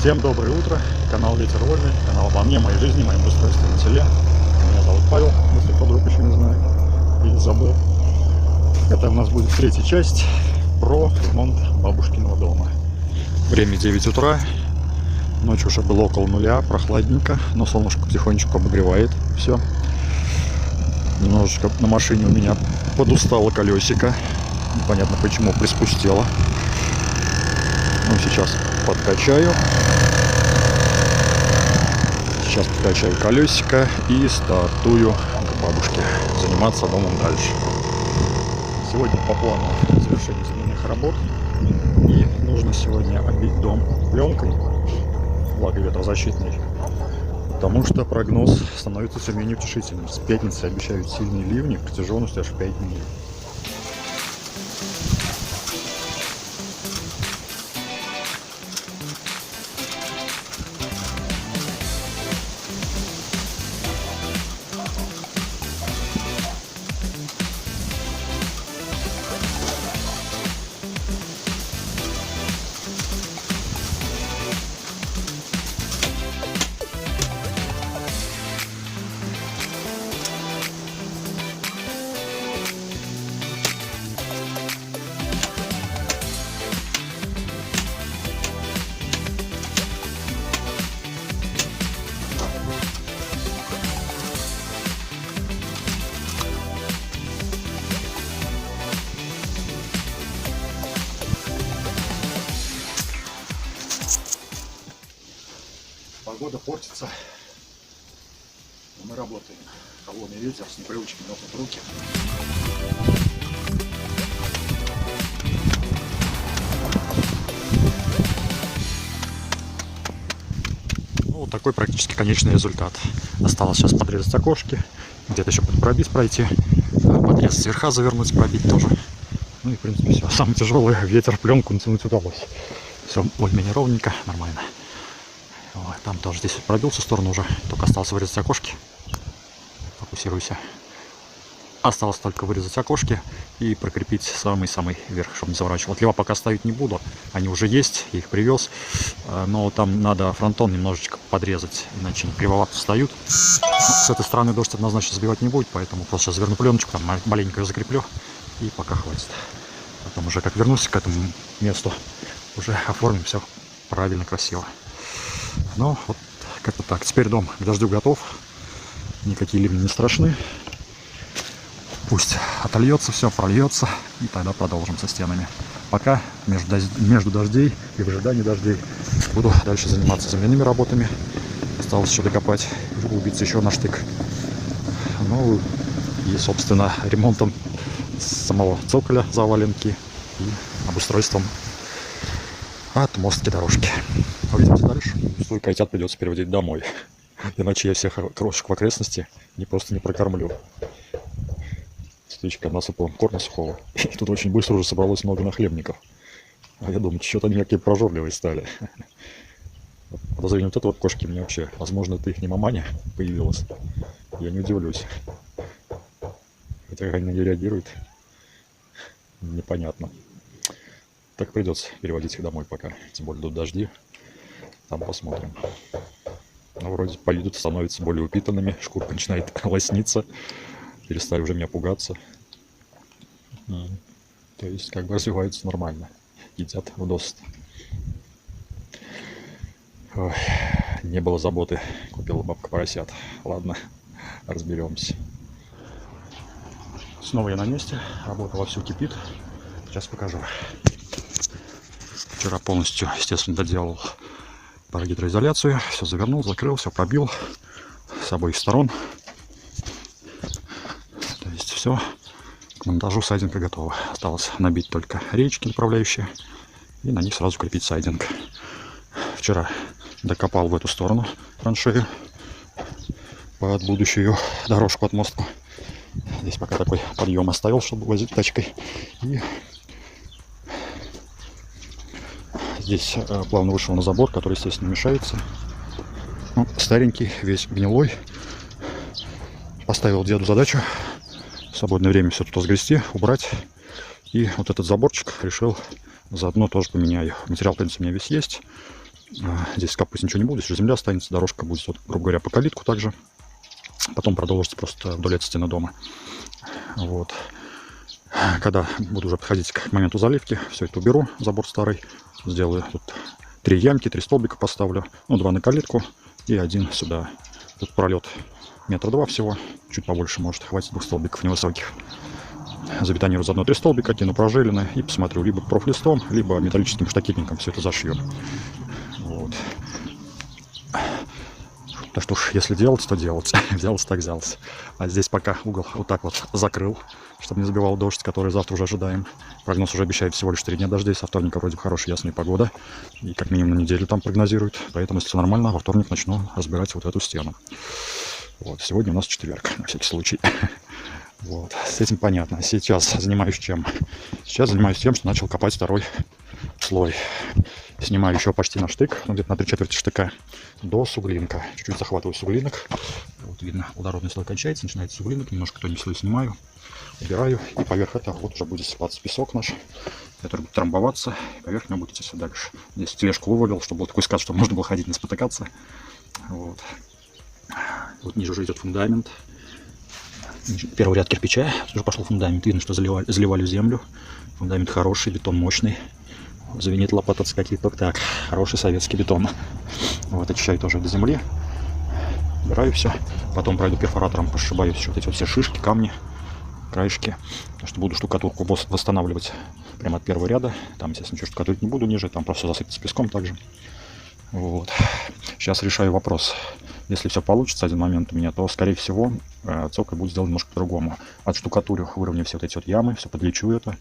Всем доброе утро, канал Ветер Вольный, канал обо мне, моей жизни, моем устройстве на селе. Меня зовут Павел, если кто вдруг еще не знает или забыл. Это у нас будет третья часть про ремонт бабушкиного дома. Время 9 утра, ночь уже было около нуля, прохладненько, но солнышко потихонечку обогревает все. Немножечко на машине у меня подустало колесико, непонятно почему, приспустело. Ну, сейчас подкачаю. Сейчас подкачаю колесико и стартую к бабушке заниматься домом дальше. Сегодня по плану завершение земляных работ. И нужно сегодня обить дом пленкой, благо ветрозащитной, потому что прогноз становится все менее утешительным. С пятницы обещают сильные ливни, протяженностью аж 5 дней. Погода портится, но мы работаем. Холодный ветер, с непривычки мерзнут руки. Ну, вот такой практически конечный результат. Осталось сейчас подрезать окошки, где-то еще пробить пройти, подрезать сверха, завернуть, пробить тоже. Ну и в принципе все. Самое тяжелое, ветер, пленку натянуть удалось. Все более-менее ровненько, нормально. Там тоже здесь пробился в сторону уже, только осталось вырезать окошки. Фокусируйся. Осталось только вырезать окошки и прикрепить самый-самый верх, чтобы не заворачивал. Лева пока ставить не буду, они уже есть, я их привез. Но там надо фронтон немножечко подрезать, иначе они кривовато встают. С этой стороны дождь однозначно сбивать не будет, поэтому просто сейчас заверну пленочку, там маленько ее закреплю и пока хватит. Потом уже как вернусь к этому месту, уже оформим все правильно, красиво. Ну, вот как-то так. Теперь дом к дождю готов. Никакие ливни не страшны. Пусть отольется все, прольется. И тогда продолжим со стенами. Пока между дождей и в ожидании дождей буду дальше заниматься земляными работами. Осталось еще докопать, углубиться еще на штык. Ну и, собственно, ремонтом самого цоколя заваленки и обустройством отмостки дорожки. Увидимся дальше. Свой котят придется переводить домой. Иначе я всех крошек в окрестности просто не прокормлю. Птичка насыпала корма сухого. И тут очень быстро уже собралось много нахлебников. А я думаю, что-то они какие прожорливые стали. Подозрение, вот это вот кошки мне вообще. Возможно, это их не маманя появилась. Я не удивлюсь. Хотя как они реагируют, непонятно. Так придется переводить их домой пока. Тем более тут дожди. Там посмотрим. Ну, вроде поедут, становятся более упитанными. Шкурка начинает лосниться. Перестали уже меня пугаться. То есть как бы развиваются нормально. Едят вдосталь. Ой, не было заботы. Купила бабка поросят. Ладно, разберемся. Снова я на месте. Работа вовсю кипит. Сейчас покажу. Вчера полностью, естественно, доделал парогидроизоляцию. Все завернул, закрыл, все пробил с обоих сторон. То есть все к монтажу сайдинга готово. Осталось набить только речки направляющие и на них сразу крепить сайдинг. Вчера докопал в эту сторону траншею под будущую дорожку, отмостку. Здесь пока такой подъем оставил, чтобы возить тачкой. И здесь плавно вышел на забор, который, естественно, мешается. Ну, старенький, весь гнилой. Поставил деду задачу в свободное время все тут разгрести, убрать. И вот этот заборчик решил заодно тоже поменяю. Материал, в принципе, у меня весь есть. Здесь скапывать ничего не буду, здесь же земля останется, дорожка будет, вот, грубо говоря, по калитку также. Потом продолжится просто вдоль этой стены дома. Вот. Когда буду уже подходить к моменту заливки, все это уберу, забор старый, сделаю тут 3 ямки, 3 столбика поставлю, ну, 2 на калитку и 1 сюда. Тут пролет 1,2 метра всего, чуть побольше, может, хватит 2 столбиков невысоких. Забетонирую заодно 3 столбика, кину прожелины и посмотрю, либо профлистом, либо металлическим штакетником все это зашью. Вот. Так что уж, если делать, то делать. Взялся, так взялся. А здесь пока угол вот так вот закрыл, чтобы не забивал дождь, который завтра уже ожидаем. Прогноз уже обещает всего лишь 4 дня дождей. Со вторника вроде бы хорошая ясная погода. И как минимум на неделю там прогнозируют. Поэтому, если все нормально, во вторник начну разбирать вот эту стену. Вот. Сегодня у нас четверг, на всякий случай. Вот. С этим понятно. Сейчас занимаюсь чем? Сейчас занимаюсь тем, что начал копать второй слой. Снимаю еще почти на штык, ну, где-то на 3/4 штыка до суглинка. Чуть-чуть захватываю суглинок. Вот видно, водородный слой кончается, начинается суглинок. Немножко тонкий слой снимаю, убираю. И поверх этого вот уже будет сыпаться песок наш, который будет трамбоваться. И поверх него будет идти сюда дальше. Здесь тележку вывалил, чтобы был такой скат, чтобы можно было ходить, не спотыкаться. Вот. Вот ниже уже идет фундамент. Первый ряд кирпича, уже пошел фундамент. Видно, что заливали в землю. Фундамент хороший, бетон мощный. Звенит лопата какие-то. Так, хороший советский бетон. Вот, очищаю тоже до земли. Убираю все. Потом пройду перфоратором, пошибаю еще вот эти вот все шишки, камни, краешки. Потому что буду штукатурку восстанавливать прямо от первого ряда. Там, естественно, ничего штукатурить не буду ниже. Там просто засыпется песком также. Вот. Сейчас решаю вопрос. Если все получится, один момент у меня, то, скорее всего, цоколь будет сделан немножко по-другому. От штукатуры выровняю все вот эти вот ямы, все подлечу это.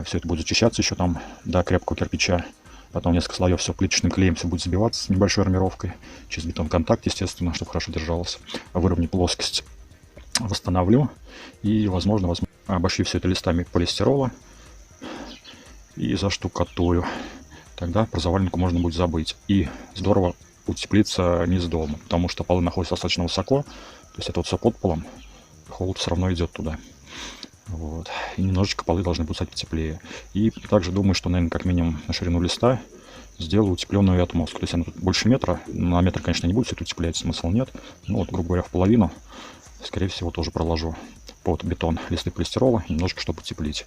Все это будет зачищаться еще там до крепкого кирпича. Потом несколько слоев все плиточным клеем все будет забиваться с небольшой армировкой. Через бетон-контакт, естественно, чтобы хорошо держалось. Выровняю плоскость, восстановлю. И, возможно, обошью все это листами полистирола. И заштукатурю. Тогда про заваленку можно будет забыть. И здорово утеплиться низ дома, потому что полы находятся достаточно высоко. То есть это вот все под полом. Холод все равно идет туда. Вот. И немножечко полы должны будут стать потеплее. И также думаю, что, наверное, как минимум на ширину листа сделаю утепленную отмостку. То есть она тут больше метра. На метр, конечно, не будет все это утеплять, смысла нет. Ну вот, грубо говоря, в половину, скорее всего, тоже проложу под бетон листы полистирола, немножко, чтобы утеплить.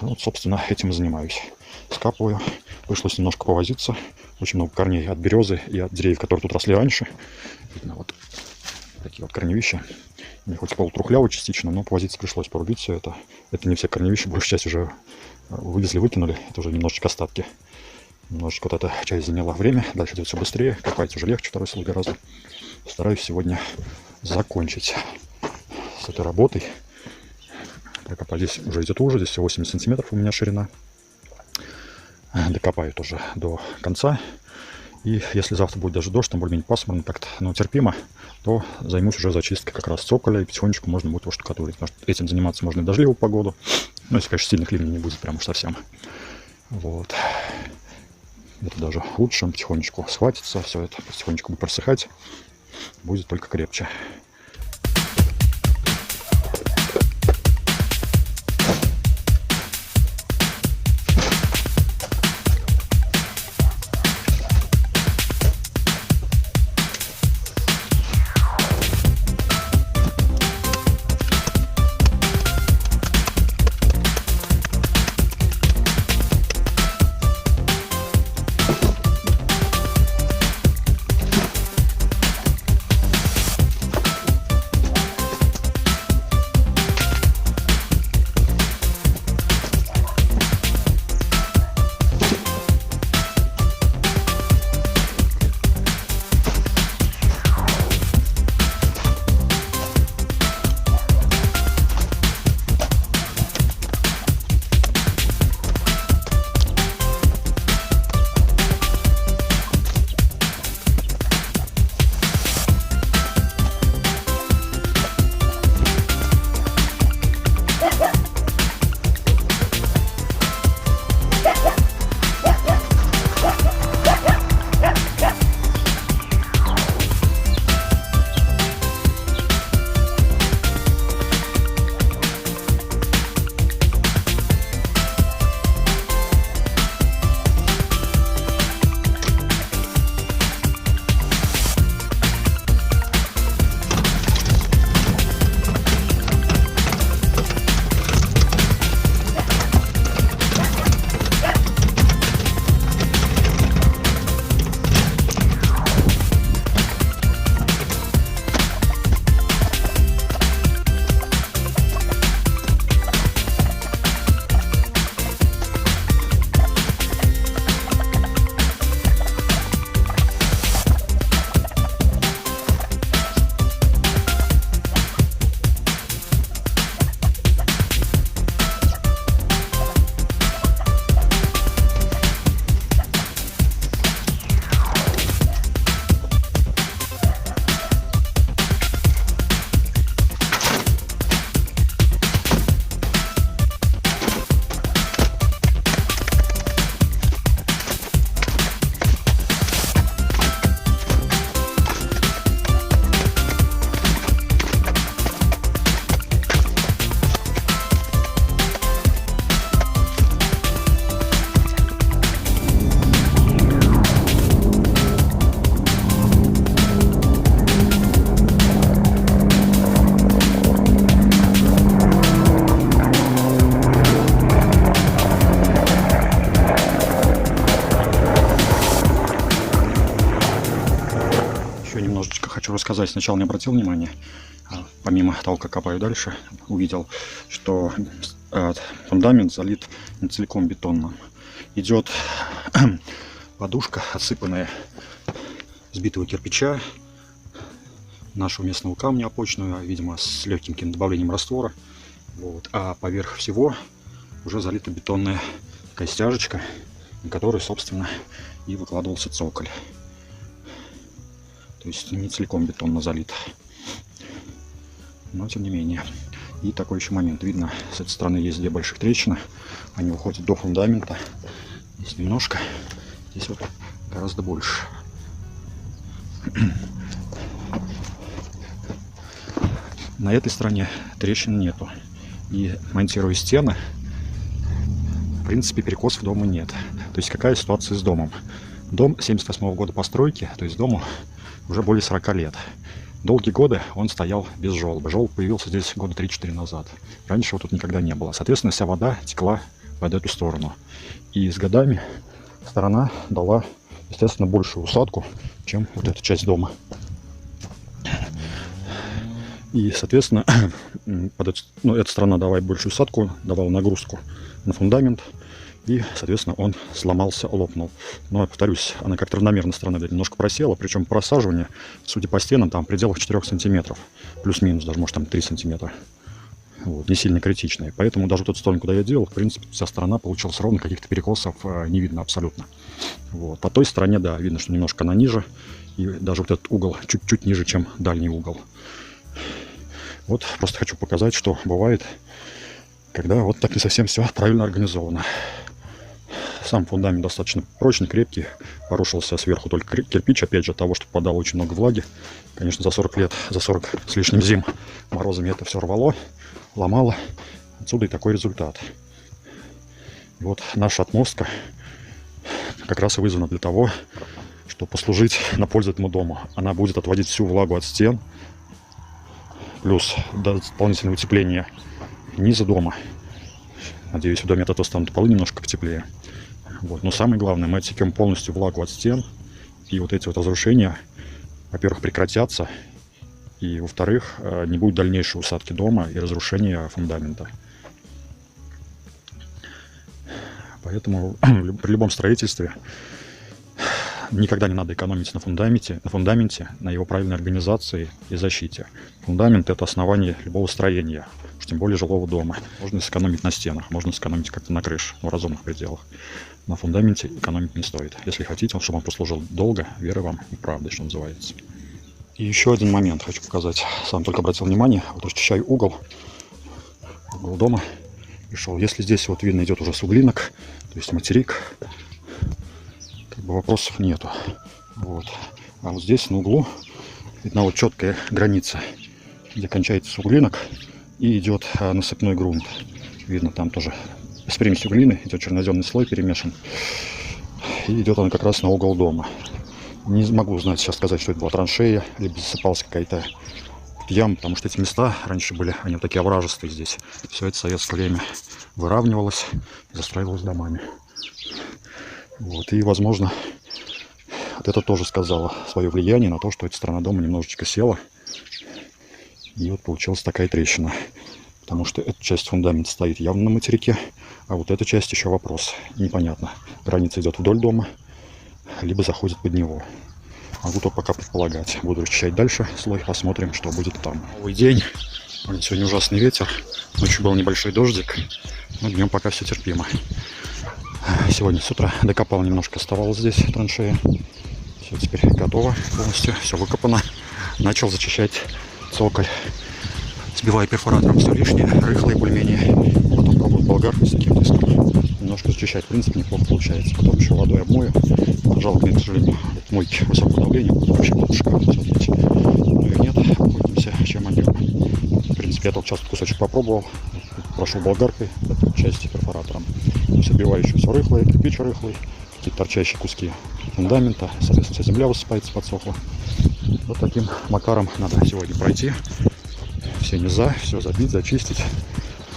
Вот, собственно, этим и занимаюсь. Скапываю. Пришлось немножко повозиться. Очень много корней от березы и от деревьев, которые тут росли раньше. Видно, вот такие вот корневища. Они хоть полутрухлявые частично, но повозиться пришлось, порубить все это. Это не все корневища, большую часть уже вывезли, выкинули. Это уже немножечко остатки. Немножечко вот эта часть заняла время. Дальше идет все быстрее. Копать уже легче, второй слой гораздо. Стараюсь сегодня закончить с этой работой. Прокопать здесь уже идет уже. Здесь все 80 сантиметров у меня ширина. Докопаю тоже до конца. И если завтра будет даже дождь, там более-менее пасмурно, как-то, ну, терпимо, то займусь уже зачисткой как раз цоколя, и потихонечку можно будет его штукатурить. Потому что этим заниматься можно и в дождливую погоду. Ну, если, конечно, сильных ливней не будет прям уж совсем. Вот. Это даже лучше, он потихонечку схватится, все это потихонечку будет просыхать, будет только крепче. сказать, сначала не обратил внимания, помимо того, как копаю дальше, увидел, что фундамент залит не целиком бетонным. Идет подушка, осыпанная с битого кирпича, нашего местного камня опочного, видимо, с легким добавлением раствора. Вот. А поверх всего уже залита бетонная такая стяжечка, на которой, собственно, и выкладывался цоколь. То есть не целиком бетонно залит. Но тем не менее. И такой еще момент. Видно, с этой стороны есть две больших трещины. Они уходят до фундамента. Здесь немножко. Здесь вот гораздо больше. На этой стороне трещин нету. И монтируя стены, в принципе, перекосов дома нет. То есть какая ситуация с домом? Дом 78-го года постройки, то есть дому уже более 40 лет. Долгие годы он стоял без желоба. Желоб появился здесь года 3-4 назад. Раньше его тут никогда не было. Соответственно, вся вода текла под эту сторону. И с годами сторона дала, естественно, большую усадку, чем вот эта часть дома. И, соответственно, эта сторона давала большую усадку, давала нагрузку на фундамент. И, соответственно, он сломался, лопнул. Но, повторюсь, она как-то равномерно сторона немножко просела. Причем просаживание, судя по стенам, там в пределах 4 сантиметров. Плюс-минус, даже может там 3 сантиметра. Вот, не сильно критичные. Поэтому даже вот эту сторону, куда я делал, в принципе, вся сторона получилась ровно, каких-то перекосов не видно абсолютно. Вот. По той стороне, да, видно, что немножко она ниже. И даже вот этот угол чуть-чуть ниже, чем дальний угол. Вот просто хочу показать, что бывает, когда вот так не совсем все правильно организовано. Сам фундамент достаточно прочный, крепкий. Порушился сверху только кирпич, опять же, от того, что попадало очень много влаги. Конечно, за 40 лет, за 40 с лишним зим морозами это все рвало, ломало. Отсюда и такой результат. И вот наша отмостка как раз и вызвана для того, чтобы послужить на пользу этому дому. Она будет отводить всю влагу от стен, плюс дополнительное утепление низа дома. Надеюсь, в доме от этого станут полы немножко потеплее. Вот. Но самое главное, мы отсекем полностью влагу от стен. И вот эти вот разрушения, во-первых, прекратятся. И, во-вторых, не будет дальнейшей усадки дома и разрушения фундамента. Поэтому при любом строительстве никогда не надо экономить на фундаменте, на его правильной организации и защите. Фундамент – это основание любого строения, уж тем более жилого дома. Можно сэкономить на стенах, можно сэкономить как-то на крыше, в разумных пределах. На фундаменте экономить не стоит. Если хотите, чтобы он прослужил долго, верой вам и правдой, что называется. И еще один момент хочу показать. Сам только обратил внимание, вот расчищаю угол дома. Пришел. Если здесь вот видно идет уже суглинок, то есть материк, как бы вопросов нету. Вот. А вот здесь на углу видна вот четкая граница, где кончается суглинок и идет насыпной грунт. Видно там тоже с примесью глины идет черноземный слой перемешан. И идет он как раз на угол дома. Не могу знать сейчас сказать, что это была траншея, либо засыпалась какая-то яма, потому что эти места раньше были, они вот такие овражистые здесь. Все это в советское время выравнивалось, застраивалось домами. Вот, и, возможно, вот это тоже сказало свое влияние на то, что эта сторона дома немножечко села. И вот получилась такая трещина. Потому что эта часть фундамента стоит явно на материке, а вот эта часть еще вопрос. Непонятно. Граница идет вдоль дома, либо заходит под него. Могу только пока предполагать. Буду расчищать дальше слой, посмотрим, что будет там. Новый день. Сегодня ужасный ветер. Ночью был небольшой дождик, но днем пока все терпимо. Сегодня с утра докопал немножко, оставалось здесь траншея. Все теперь готово полностью, все выкопано. Начал зачищать цоколь. Сбиваю перфоратором все лишнее, рыхлое более-менее. Потом пробую болгаркой с таким диском. Немножко зачищать, в принципе, неплохо получается. Потом еще водой обмою. Жалко, к сожалению, мойки высокого давления будут вообще будет шикарно все делать. Ну и нет, обходимся чем могем. В принципе, я только сейчас кусочек попробовал. Прошел болгаркой, эту часть перфоратором. Собиваю еще все рыхлое, кирпич рыхлый, какие-то торчащие куски фундамента. Соответственно, вся земля высыпается, подсохла. Вот таким макаром надо сегодня пройти. Все низа, все забить, зачистить,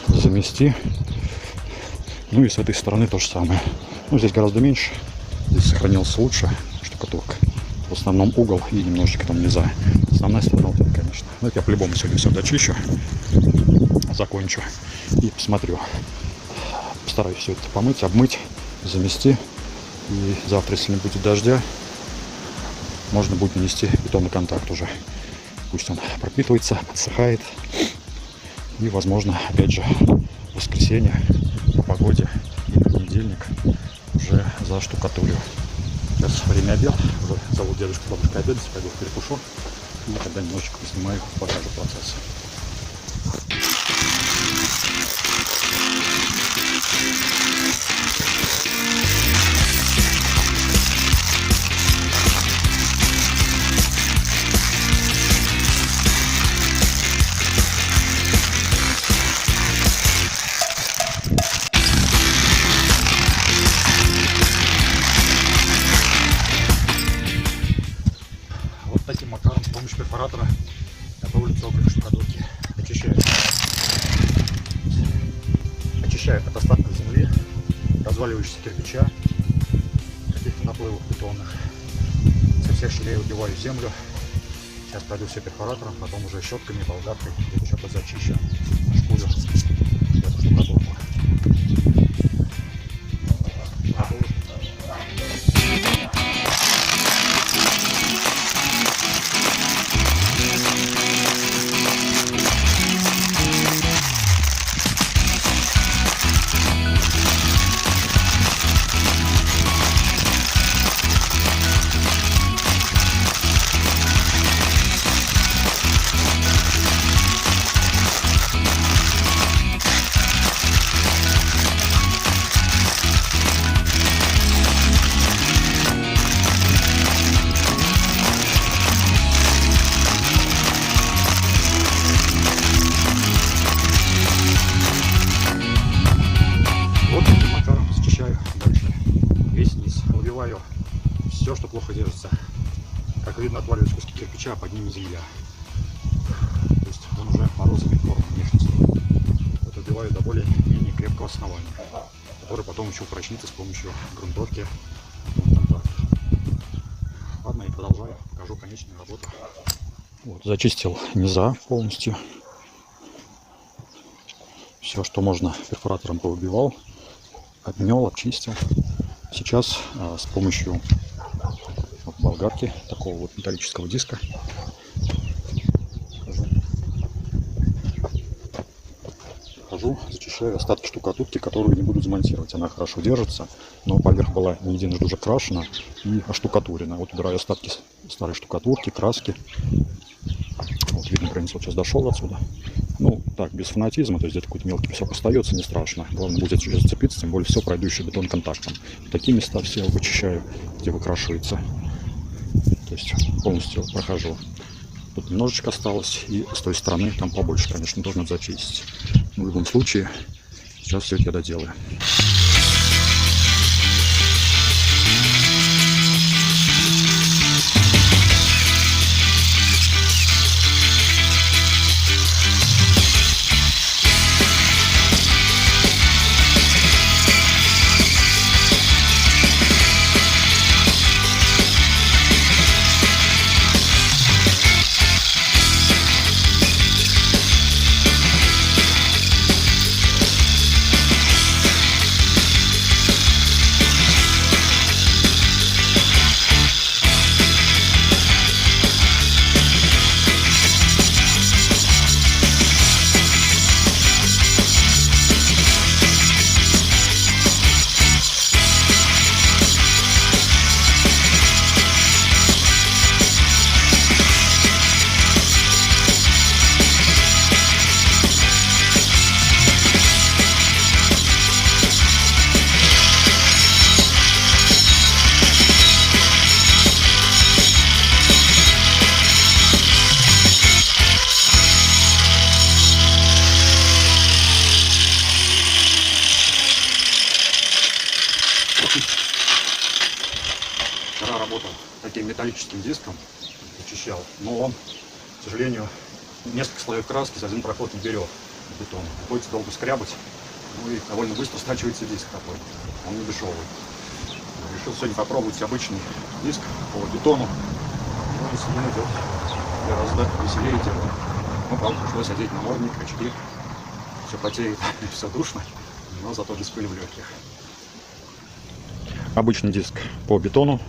замести. Ну и с этой стороны то же самое. Ну, здесь гораздо меньше. Здесь сохранился лучше штукатурка. В основном угол и немножечко там низа. основная сторона вот эта, конечно. Но это я по-любому сегодня все дочищу, закончу и посмотрю. Постараюсь все это помыть, обмыть, замести. И завтра, если не будет дождя, можно будет нанести бетонный контакт уже. Пусть он пропитывается, подсыхает. И, возможно, опять же, в воскресенье по погоде или в понедельник уже заштукатурю. Сейчас время обед. Уже зовут дедушку с бабушкой обедать. Пойду перекушу. И тогда немножечко поснимаю, покажу процесс. Таким макаром с помощью перфоратора готовлю цоколь штукатурки. Очищаю от остатков земли, разваливающегося кирпича, каких-то наплывов бетонных. Со всех щелей убиваю землю. Сейчас пройду все перфоратором, потом уже щетками, болгаркой еще подзачищу, шпулю эту штукатурку. Все, что плохо держится. Как видно, отваливаются куски кирпича, а под ними земля. То есть он уже морозами форму внешности. Это убиваю до более-менее крепкого основания, который потом еще упрочнится с помощью грунтовки. Ладно, и продолжаю. Покажу конечную работу. Вот, зачистил низа полностью. Все, что можно, перфоратором поубивал, обмел, обчистил. Сейчас с помощью болгарки, такого вот металлического диска, зачищаю остатки штукатурки, которую не буду демонтировать. Она хорошо держится, но поверх была не единожды уже крашена и оштукатурена. Вот убираю остатки старой штукатурки, краски. Вот видно, граница вот сейчас дошел отсюда. Ну, так, без фанатизма, то есть где-то какой-то мелкий песок остается, не страшно. Главное будет зацепиться, тем более все пройду еще бетон контактом. Такие места все вычищаю, где выкрашивается. То есть полностью прохожу. Тут немножечко осталось, и с той стороны там побольше, конечно, тоже надо зачистить. Но в любом случае, сейчас все это я доделаю. Вчера работал таким металлическим диском, очищал, но он, к сожалению, несколько слоев краски за один проход не берет бетон. Приходится долго скрябать, ну и довольно быстро стачивается диск такой, он не дешевый. Решил сегодня попробовать обычный диск по бетону. дисциплина идет гораздо веселее и тепло. Ну, правда, пришлось одеть намордник, очки. Все потеет, все душно, но зато без пыли в легких. Обычный диск по бетону.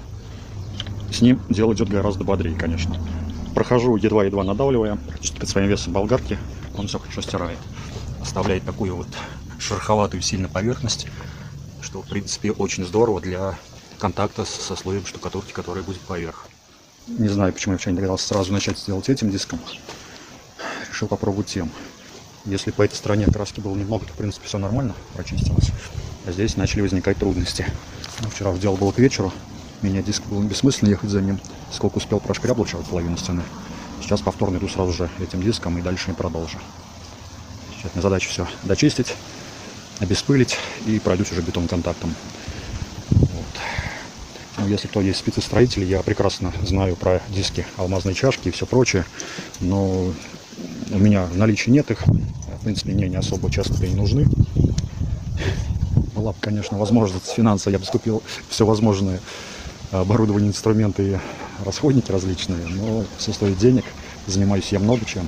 С ним дело идет гораздо бодрее, конечно. Прохожу едва-едва надавливая, практически под своим весом болгарки, он все хорошо стирает. Оставляет такую вот шероховатую сильно поверхность, что, в принципе, очень здорово для контакта со слоем штукатурки, который будет поверх. Не знаю, почему я вчера не догадался сразу начать делать этим диском. Решил попробовать тем. Если по этой стороне краски было немного, то, в принципе, все нормально, прочистилось. А здесь начали возникать трудности. Ну, вчера дело было к вечеру. Менять диск было бессмысленно ехать за ним. Сколько успел, прошкрябал вчера половину стены. Сейчас повторно иду сразу же этим диском и дальше не продолжу. Сейчас у меня задача все дочистить, обеспылить и пройдусь уже бетон-контактом. Вот. Ну, если кто есть специалист-строитель, я прекрасно знаю про диски алмазной чашки и все прочее, но у меня в наличии нет их. В принципе, мне не особо часто и не нужны. Была бы, конечно, возможность финансовая, я бы скупил все возможное оборудование, инструменты и расходники различные, но все стоит денег. Занимаюсь я много чем.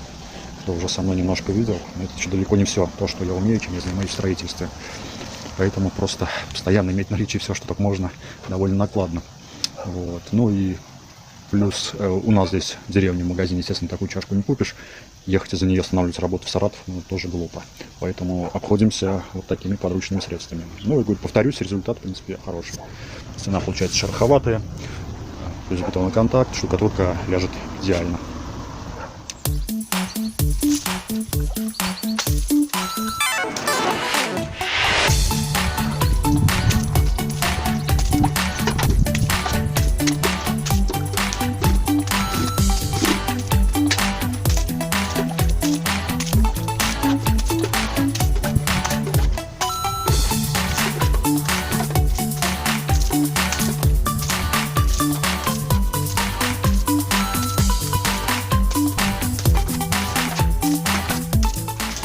Кто уже со мной немножко видел, но это еще далеко не все то, что я умею, чем я занимаюсь в строительстве. Поэтому просто постоянно иметь в наличии все, что так можно, довольно накладно. Вот. Ну и плюс у нас здесь в деревне, в магазине, естественно, такую чашку не купишь. Ехать из-за нее останавливать работу в Саратов, ну, тоже глупо. Поэтому обходимся вот такими подручными средствами. Ну и, говорю, повторюсь, результат, в принципе, хороший. Стена получается шероховатая, плюс бетонный контакт, штукатурка ляжет идеально.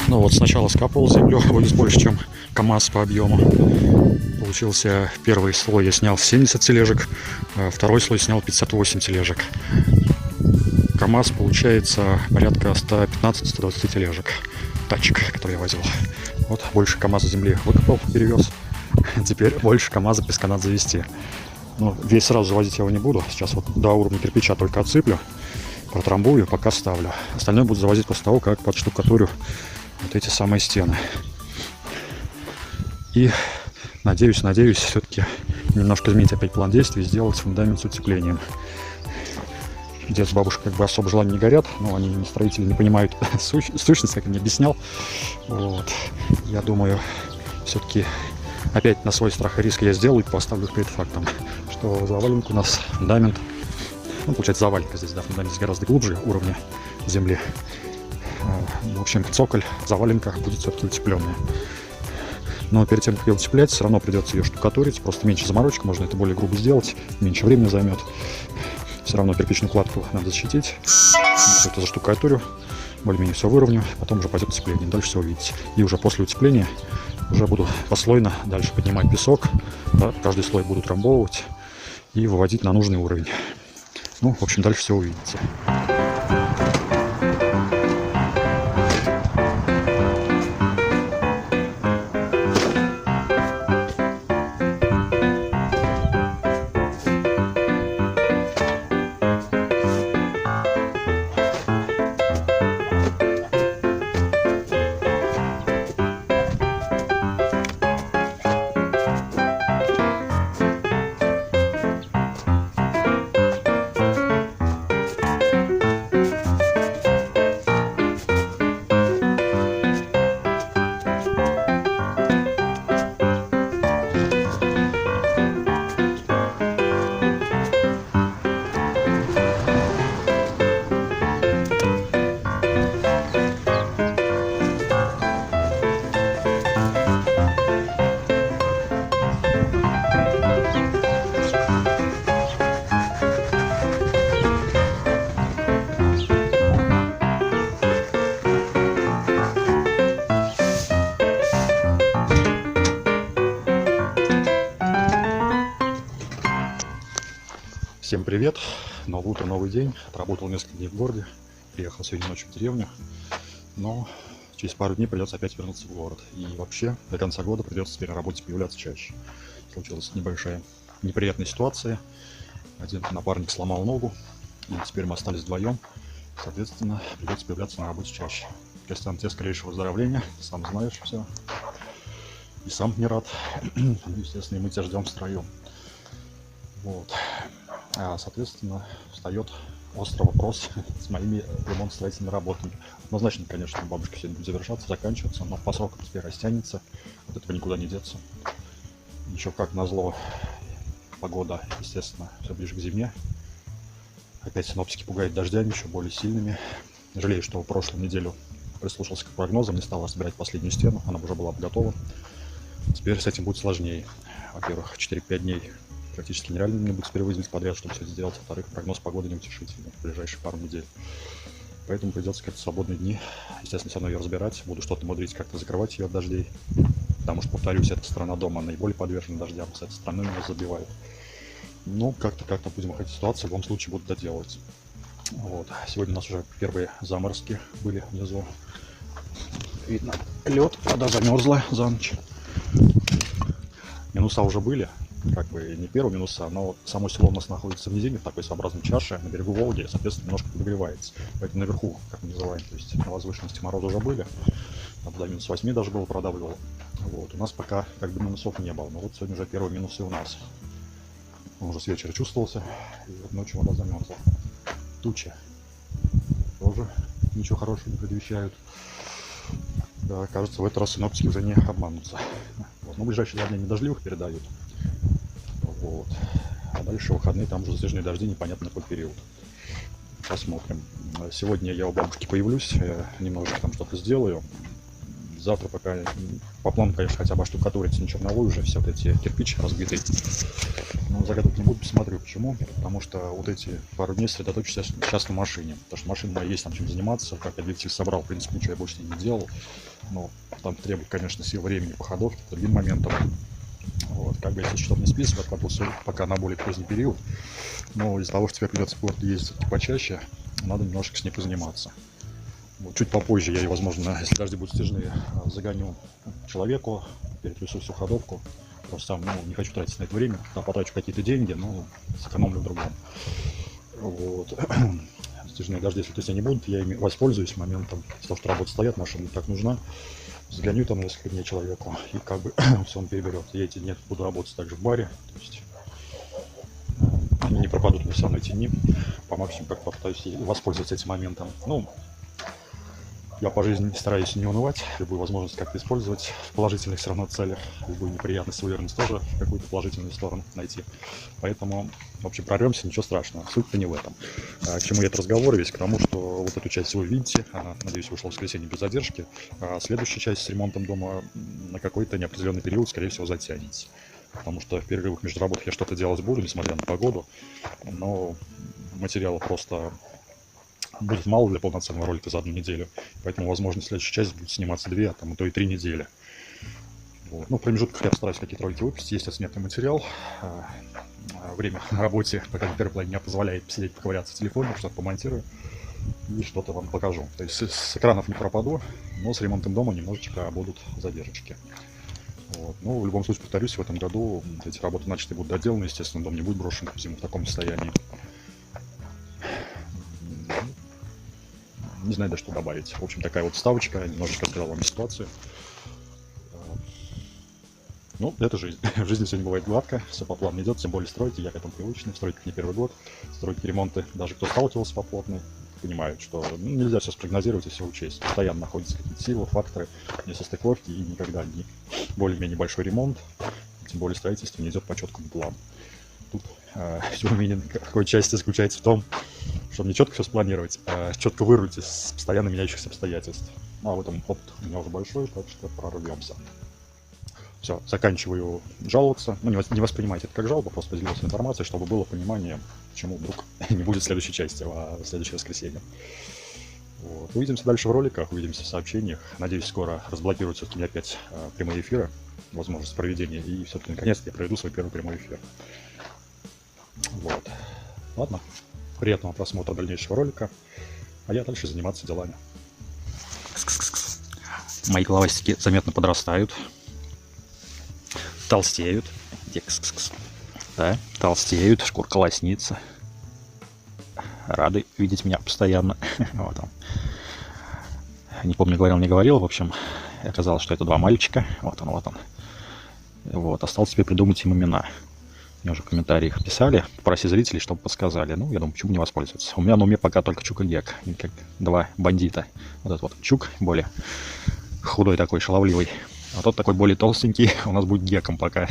Ну вот сначала скапывал землю, вывез больше, чем КамАЗ по объему. Получился первый слой, я снял 70 тележек, второй слой снял 58 тележек. КамАЗ получается порядка 115-120 тележек. Тачек, который я возил. Вот больше КамАЗа земли выкопал, перевез. Теперь больше КамАЗа песка надо завести. Но весь сразу завозить я его не буду. Сейчас вот до уровня кирпича только отсыплю, протрамбую, пока ставлю. Остальное буду завозить после того, как подштукатурю вот эти самые стены. И надеюсь, все-таки немножко изменить опять план действий и сделать фундамент с утеплением. Дед с бабушкой как бы особо желания не горят, но они, строители, не понимают сущность, как я мне объяснял. Вот. Я думаю, все-таки опять на свой страх и риск я сделаю и поставлю перед фактом, что заваленка у нас фундамент, ну, получается заваленка здесь, да, фундамент здесь гораздо глубже уровня земли. В общем, цоколь, заваленка будет все-таки утепленная. Но перед тем, как ее утеплять, все равно придется ее штукатурить. Просто меньше заморочек, можно это более грубо сделать, меньше времени займет. Все равно кирпичную кладку надо защитить. Это заштукатурю, более-менее все выровню, потом уже пойдет утепление. Дальше все увидите. И уже после утепления уже буду послойно дальше поднимать песок. Да, каждый слой буду трамбовывать и выводить на нужный уровень. Ну, в общем, дальше все увидите. Всем привет! новое утро, новый день. Отработал несколько дней в городе. Приехал сегодня ночью в деревню. Но через пару дней придется опять вернуться в город. И вообще до конца года придется теперь на работе появляться чаще. Случилась небольшая неприятная ситуация. Один напарник сломал ногу. И теперь мы остались вдвоем. Соответственно, придется появляться на работе чаще. Костян, тебе скорейшего выздоровления. Сам знаешь все. И сам не рад. Естественно, и мы тебя ждем втроем. Вот. Соответственно, встает острый вопрос с моими ремонтно-строительными работами. Однозначно, конечно, бабушка сегодня будет завершаться, заканчиваться, но по срокам теперь растянется. От этого никуда не деться. Еще как назло, погода, естественно, все ближе к зиме. Опять синоптики пугают дождями, еще более сильными. Жалею, что в прошлую неделю прислушался к прогнозам, не стал разбирать последнюю стену, она уже была готова. Теперь с этим будет сложнее. Во-первых, 4-5 дней практически нереально мне будет теперь выделить подряд, чтобы все это сделать. Во-вторых, прогноз погоды неутешительный в ближайшие пару недель. Поэтому придется как-то свободные дни, естественно, все равно ее разбирать. Буду что-то мудрить, как-то закрывать ее от дождей. Потому что, повторюсь, эта сторона дома наиболее подвержена дождям, с этой стороны меня забивает. Ну, как-то будем выходить из ситуации, в любом случае буду доделывать. Вот. Сегодня у нас уже первые заморозки были внизу. Видно лед, вода замерзла за ночь. Минуса уже были, как бы не первые минуса, но само село у нас находится в низине, в такой своеобразной чаше, на берегу Волги, соответственно, немножко подогревается. Поэтому наверху, как мы называем, то есть на возвышенности морозы уже были, там до минус 8 даже было, продавливало. Вот. У нас пока как бы минусов не было, но вот сегодня уже первые минусы у нас. Он уже с вечера чувствовался, и вот ночью вода замерзла. Тучи тоже ничего хорошего не предвещают. Да, кажется, в этот раз синоптики уже не обманутся. Вот. Но ближайшие 2 дня не дождливых передают. Вот. А дальше выходные, там уже затяжные дожди, непонятно на какой период. Посмотрим. Сегодня я у бабушки появлюсь, немножечко там что-то сделаю. Завтра пока по плану, конечно, хотя бы штукатурить на черновую уже все вот эти кирпичи разбитые. Но загадывать не буду, посмотрю почему. Потому что вот эти пару дней сосредоточусь сейчас на машине. Потому что машина моя есть там чем заниматься. Как я двигатель собрал, в принципе, ничего я больше не делал. Но там требует, конечно, сил времени по ходовке, по другим моментам. Вот. Как бы, если что-то не списывать, пока на более поздний период. Но из-за того, что теперь придется в город ездить почаще, надо немножко с ней позаниматься. Вот, чуть попозже я ее, возможно, если дожди будут стяжные, загоню человеку, перетрясу всю ходовку. Просто сам не хочу тратить на это время, там потрачу какие-то деньги, но сэкономлю в другом. Вот. Стяжные дожди, если то есть не будут, я ими воспользуюсь моментом, с того, что работа стоят, машина так нужна. Загоню там несколько дней человеку, и как бы все он переберет. Я эти дни буду работать также в баре, то есть не пропадут мне все равно эти дни. По максимуму как попытаюсь воспользоваться этим моментом. Ну, я по жизни стараюсь не унывать, любую возможность как-то использовать в положительных все равно целях, любую неприятность, уверенность тоже в какую-то положительную сторону найти. Поэтому, в общем, прорвемся, ничего страшного, суть-то не в этом. К чему я этот разговор весь? К тому, что вот эту часть вы видите, она, надеюсь, вышла в воскресенье без задержки, а следующая часть с ремонтом дома на какой-то неопределенный период, скорее всего, затянется. Потому что в перерывах между работой я что-то делать буду, несмотря на погоду, но материала просто будет мало для полноценного ролика за 1 неделю. Поэтому, возможно, следующая часть будет сниматься 2, а там и то и 3 недели. Вот. Ну, в промежутках я постараюсь какие-то ролики выпустить. Есть отснятый материал. Время на работе, пока на первой половине, не позволяет посидеть, поковыряться в телефоне, что-то помонтирую и что-то вам покажу. То есть с экранов не пропаду, но с ремонтом дома немножечко будут задержки. Вот. Ну, в любом случае, повторюсь, в этом году эти работы начаты будут доделаны. Естественно, дом не будет брошен в зиму в таком состоянии. Не знаю, даже что добавить. В общем, такая вот вставочка, немножечко рассказал вам ситуацию. Ну, это жизнь. В жизни все не бывает гладко, все по плану идет, тем более стройки, я к этому привычный, стройки не первый год, стройки, ремонты, даже кто сталкивался по плотной, понимают, что нельзя все спрогнозировать и все учесть. Постоянно находятся какие-то силы, факторы, несостыковки, и никогда не более-менее большой ремонт, тем более строительство не идет по четкому плану. Тут все умение какой части заключается в том, чтобы не четко все спланировать, а четко вырулить из постоянно меняющихся обстоятельств. Ну, а в этом опыт у меня уже большой, так что прорвемся. Все, заканчиваю жаловаться. Ну, не воспринимайте это как жалобу, просто поделился информацией, чтобы было понимание, почему вдруг не будет следующей части, а в следующее воскресенье. Вот. Увидимся дальше в роликах, увидимся в сообщениях. Надеюсь, скоро разблокируют все-таки мне опять прямые эфиры, возможность проведения, и все-таки наконец-то я проведу свой первый прямой эфир. Вот. Ладно. Приятного просмотра дальнейшего ролика. А я дальше заниматься делами. Мои головастики заметно подрастают. Толстеют. Да, толстеют, шкурка лоснится. Рады видеть меня постоянно. Вот он. Не помню, говорил, не говорил. В общем, оказалось, что это два мальчика. Вот он, вот он. Вот, осталось теперь придумать им имена. Мне уже в комментариях писали, попроси зрителей, чтобы подсказали. Ну, я думаю, почему не воспользоваться. У меня на уме пока только Чук и Гек, как два бандита. Вот этот вот Чук, более худой такой, шаловливый. А тот такой более толстенький, у нас будет Геком пока.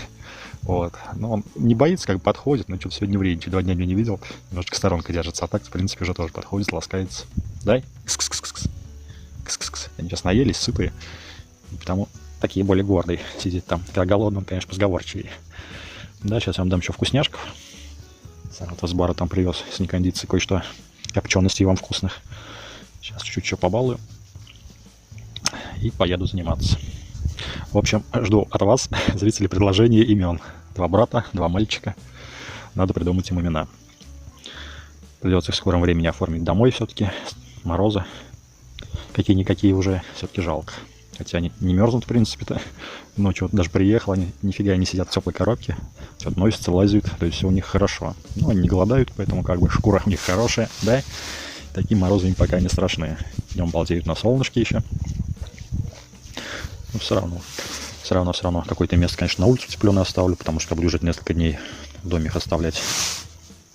Вот. Но он не боится, как бы подходит, но что-то сегодня вредничает, 2 дня меня не видел. Немножко сторонка держится, а так, в принципе, уже тоже подходит, ласкается. Дай. Кс-кс-кс-кс. Кс-кс-кс. Они сейчас наелись, сытые, потому такие более гордые. Сидит там, когда голодный, он, конечно, позговорчивее. Да, сейчас я вам дам еще вкусняшков. Сам вот с бара там привез с некондиции кое-что копченостей вам вкусных. Сейчас чуть-чуть еще побалую. И поеду заниматься. В общем, жду от вас, зрители, предложения имен. 2 брата, 2 мальчика. Надо придумать им имена. Придется в скором времени оформить домой все-таки. Морозы. Какие-никакие уже все-таки жалко. Хотя они не мерзнут, в принципе-то. Ночью вот даже приехал, они нифига не сидят в теплой коробке. Что-то носятся, лазят, то есть все у них хорошо. Ну, они не голодают, поэтому как бы шкура у них хорошая, да? Такие морозы им пока не страшные. Днем балдеют на солнышке еще. Но все равно. Какое-то место, конечно, на улицу теплёное оставлю, потому что буду жить несколько дней в доме их оставлять.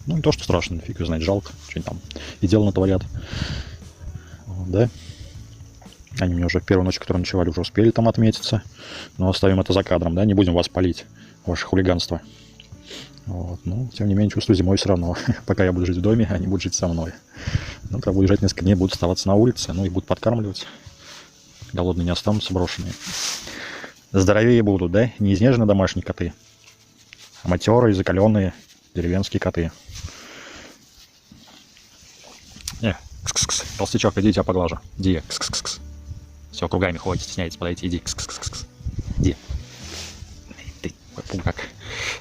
Ну, не то, что страшно, фиг его знает, жалко. Что-нибудь там и дело натворят. Вот, да? Они мне уже в первую ночь, которую ночевали, уже успели там отметиться. Но оставим это за кадром, да, не будем вас палить, ваше хулиганство. Вот. Но, тем не менее, чувствую, зимой все равно. Пока я буду жить в доме, они будут жить со мной. Ну, когда буду жить несколько дней, будут оставаться на улице, ну и будут подкармливать. Голодные не останутся, брошенные. Здоровее будут, да? Не изнеженные домашние коты, а матерые, закаленные деревенские коты. Кс-кс-кс. Толстячок, иди, тебя поглажу. Иди, кс-кс-кс. Все, кругами ходит, стесняется подойти. Иди, кс-кс-кс. Иди. Ты, как.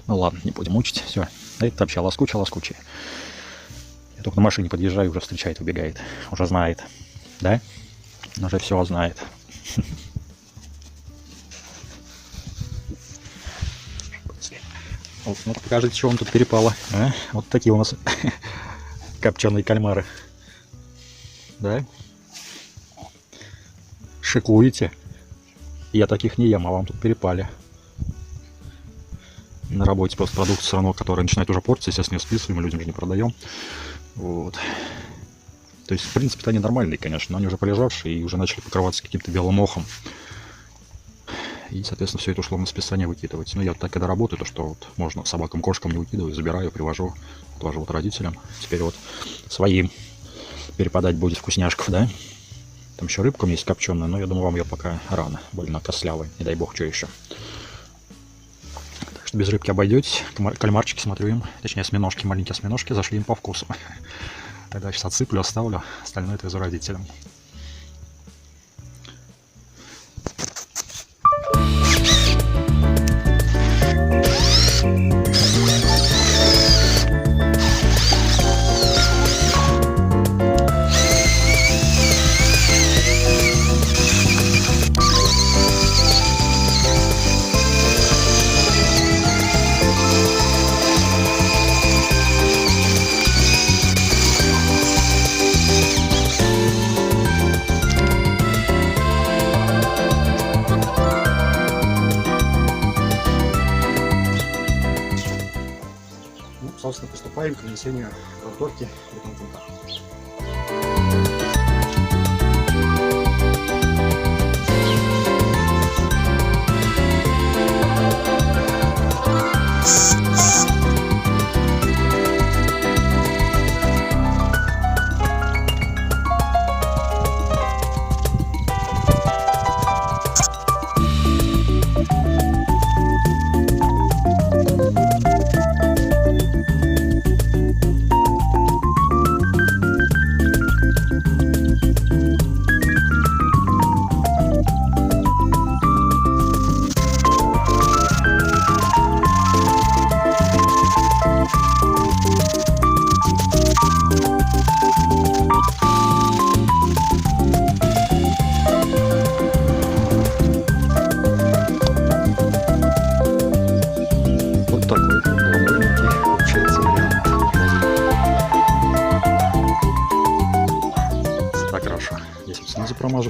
Ну ладно, не будем мучить. Все. Это вообще лоскучая. Я только на машине подъезжаю, уже встречает, убегает. Уже знает. Да? Уже все знает. Вот, ну, покажите, что вам тут перепало. А? Вот такие у нас копченые кальмары. Да? Шикуете? Я таких не ем, а вам тут перепали. На работе просто продукт все равно, который начинает уже портиться, естественно, списываем, людям же не продаем. Вот. То есть, в принципе-то они нормальные, конечно, но они уже полежавшие и уже начали покрываться каким-то белым мохом. И, соответственно, все это ушло на списание выкидывать. Но я вот так, когда работаю, то что вот можно собакам, кошкам не выкидываю, забираю, привожу, отвожу вот родителям. Теперь вот своим перепадать будет вкусняшков, да? Там еще рыбка есть копченая, но я думаю, вам ее пока рано. Больно костлявый, не дай бог, что еще. Так что без рыбки обойдетесь. Кальмарчики смотрю им, точнее осьминожки, маленькие осьминожки, зашли им по вкусу. Тогда сейчас отсыплю, оставлю, остальное это из родителям. Собственно, приступаем к нанесению грунтовки бетон-грунта.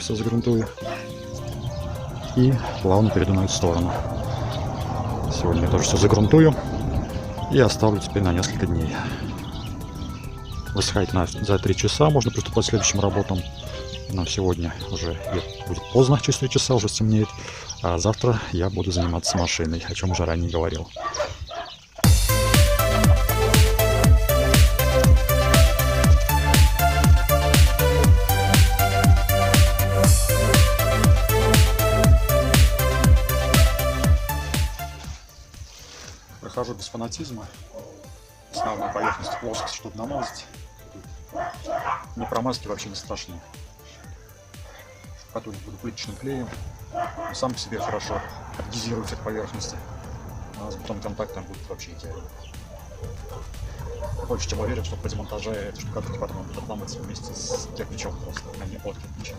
все загрунтую. И плавно перейду на эту сторону. Сегодня я тоже все загрунтую. И оставлю теперь на несколько дней. Высыхает за 3 часа, можно приступать к следующим работам. Но сегодня уже будет поздно, через 3 часа уже стемнеет. А завтра я буду заниматься машиной, о чем уже ранее говорил. Прохожу без фанатизма. Основная поверхность плоскость, чтобы намазать. Не промазки вообще не страшно. Штукатурить буду плиточным клеем. Он сам по себе хорошо адгезирует от поверхности. А с бетон-контактом будет вообще идеально. Больше чем уверен, что при демонтаже этой штукатурки потом он будет отламываться вместе с кирпичом просто, а не от кирпича.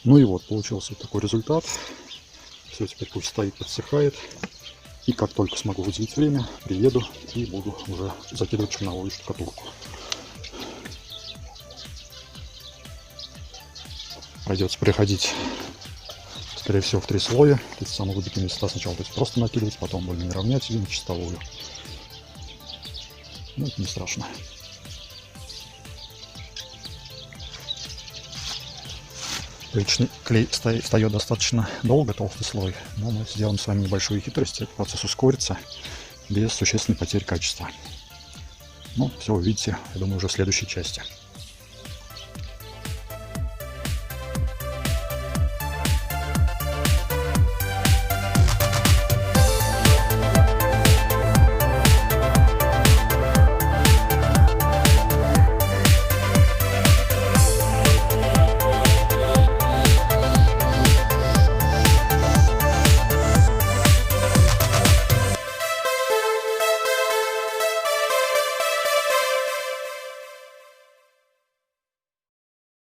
Ну и вот, получился вот такой результат. Все, теперь пусть стоит, подсыхает. И как только смогу выделить время, приеду и буду уже закидывать черновую штукатурку. Придется переходить, скорее всего, в 3 слоя. Эти самые выбитые места сначала просто накидывать, потом более равнять ее на чистовую. Ну, это не страшно. Плиточный клей встает достаточно долго, толстый слой, но мы сделаем с вами небольшую хитрость, этот процесс ускорится без существенной потери качества. Ну, все увидите, я думаю, уже в следующей части.